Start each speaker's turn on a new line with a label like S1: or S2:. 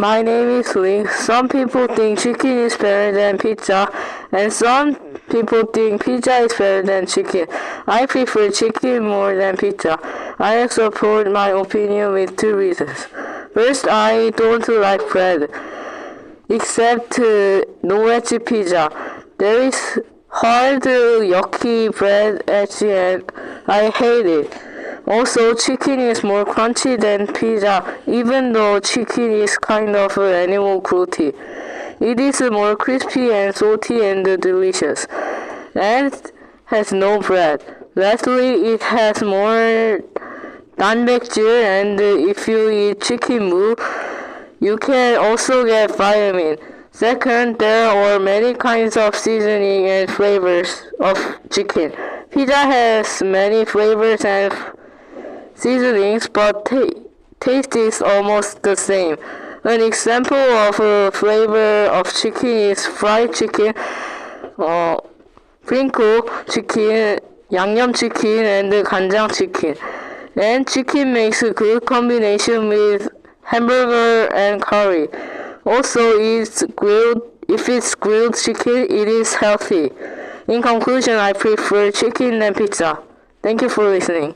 S1: my name is Lee. Some people think chicken is better than pizza, and some people think pizza is better than chicken. I prefer chicken more than pizza. I support my opinion with 2 reasons. First, I don't like bread, except no-veg pizza. There is hard, yucky bread at the end. I hate it. Also, chicken is more crunchy than pizza, even though chicken is kind of animal cruelty. It is more crispy and salty and delicious, and has no bread. Lastly, it has more 단백질, and if you eat chicken 무, you can also get vitamin. Second, there are many kinds of seasoning and flavors of chicken. Pizza has many flavors and seasonings, but taste is almost the same. An example of a flavor of chicken is fried chicken, sprinkle chicken, 양념 chicken, and 간장 chicken. And chicken makes a good combination with hamburger and curry. Also, if it's grilled chicken, it is healthy. In conclusion, I prefer chicken than pizza. Thank you for listening.